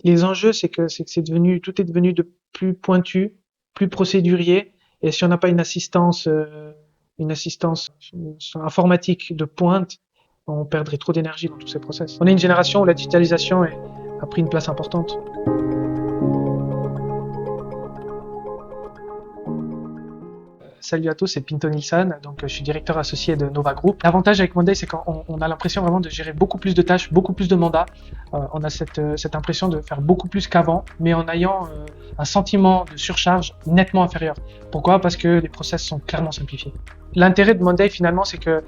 Les enjeux, c'est que tout est devenu de plus pointu, plus procédurier. Et si on n'a pas une assistance informatique de pointe, on perdrait trop d'énergie dans tous ces process. On est une génération où la digitalisation a pris une place importante. Salut à tous, c'est Pinto Nilsson, donc je suis directeur associé de Nova Group. L'avantage avec Monday, c'est qu'on a l'impression vraiment de gérer beaucoup plus de tâches, beaucoup plus de mandats. On a cette impression de faire beaucoup plus qu'avant, mais en ayant un sentiment de surcharge nettement inférieur. Pourquoi? Parce que les process sont clairement simplifiés. L'intérêt de Monday, finalement, c'est que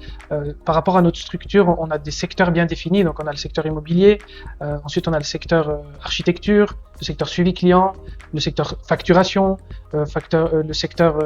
par rapport à notre structure, on a des secteurs bien définis. Donc, on a le secteur immobilier, ensuite on a le secteur architecture, le secteur suivi client, le secteur facturation, le secteur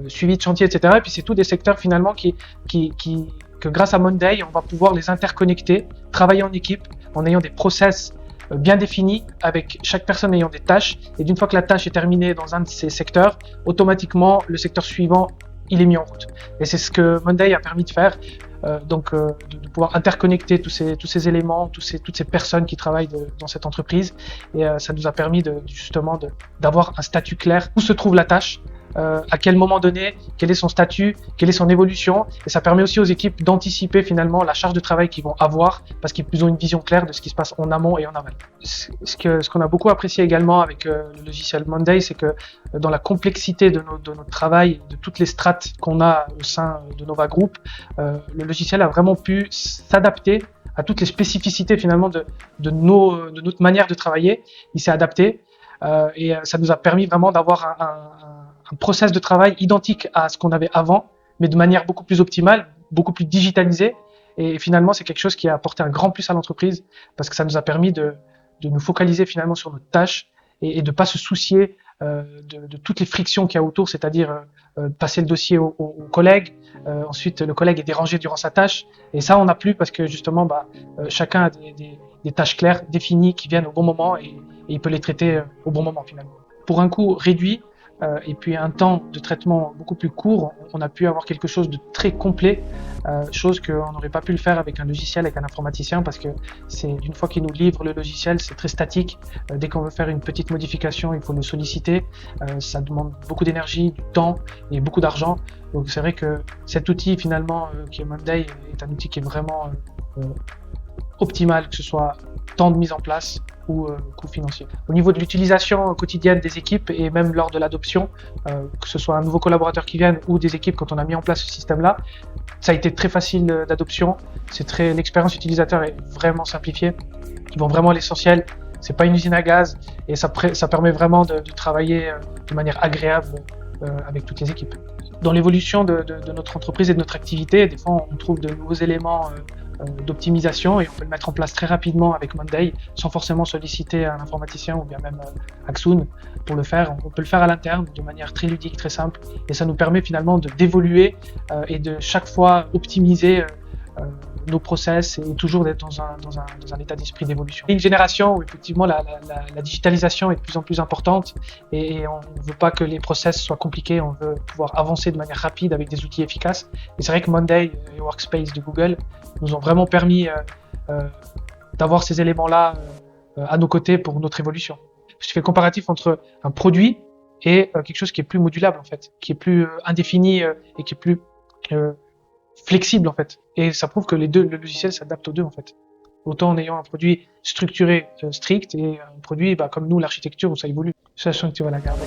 suivi de chantier, etc. Et puis c'est tous des secteurs finalement que grâce à Monday, on va pouvoir les interconnecter, travailler en équipe, en ayant des process bien définis, avec chaque personne ayant des tâches. Et d'une fois que la tâche est terminée dans un de ces secteurs, automatiquement, le secteur suivant, il est mis en route. Et c'est ce que Monday a permis de faire, de pouvoir interconnecter tous ces éléments, toutes ces personnes qui travaillent dans cette entreprise. Et ça nous a permis justement d'avoir un statut clair, où se trouve la tâche, à quel moment donné, quel est son statut, quelle est son évolution, et ça permet aussi aux équipes d'anticiper finalement la charge de travail qu'ils vont avoir, parce qu'ils ont une vision claire de ce qui se passe en amont et en aval. Ce qu'on a beaucoup apprécié également avec le logiciel Monday, c'est que dans la complexité de notre travail, de toutes les strates qu'on a au sein de Nova Group, le logiciel a vraiment pu s'adapter à toutes les spécificités finalement de notre manière de travailler. Il s'est adapté et ça nous a permis vraiment d'avoir un process de travail identique à ce qu'on avait avant, mais de manière beaucoup plus optimale, beaucoup plus digitalisée. Et finalement, c'est quelque chose qui a apporté un grand plus à l'entreprise, parce que ça nous a permis de nous focaliser finalement sur notre tâche et de pas se soucier de toutes les frictions qu'il y a autour, c'est-à-dire passer le dossier au collègue, ensuite le collègue est dérangé durant sa tâche, et ça on n'a plus, parce que justement chacun a des tâches claires, définies, qui viennent au bon moment, et il peut les traiter au bon moment finalement. Pour un coût réduit, et puis un temps de traitement beaucoup plus court, on a pu avoir quelque chose de très complet, chose qu'on n'aurait pas pu le faire avec un logiciel, avec un informaticien, parce que d'une fois qu'il nous livre le logiciel, c'est très statique. Dès qu'on veut faire une petite modification, il faut le solliciter. Ça demande beaucoup d'énergie, du temps et beaucoup d'argent. Donc c'est vrai que cet outil finalement qui est Monday est un outil qui est vraiment optimal, que ce soit temps de mise en place ou coût financier. Au niveau de l'utilisation quotidienne des équipes et même lors de l'adoption, que ce soit un nouveau collaborateur qui vienne ou des équipes quand on a mis en place ce système-là, ça a été très facile d'adoption. L'expérience utilisateur est vraiment simplifiée. Ils vont vraiment à l'essentiel. C'est pas une usine à gaz et ça permet vraiment de travailler de manière agréable avec toutes les équipes. Dans l'évolution de notre entreprise et de notre activité, des fois on trouve de nouveaux éléments d'optimisation, et on peut le mettre en place très rapidement avec Monday sans forcément solliciter un informaticien ou bien même Axoon pour le faire. On peut le faire à l'interne de manière très ludique, très simple, et ça nous permet finalement d'évoluer et de chaque fois optimiser nos process et toujours d'être dans un état d'esprit d'évolution. Une génération où effectivement la digitalisation est de plus en plus importante, et on ne veut pas que les process soient compliqués, on veut pouvoir avancer de manière rapide avec des outils efficaces. Et c'est vrai que Monday et Workspace de Google nous ont vraiment permis d'avoir ces éléments-là à nos côtés pour notre évolution. Je fais le comparatif entre un produit et quelque chose qui est plus modulable en fait, qui est plus indéfini et qui est plus flexible en fait. Et ça prouve que le logiciel s'adapte aux deux en fait. Autant en ayant un produit structuré, strict, et un produit comme nous, l'architecture, où ça évolue. Sachant que tu vas la garder.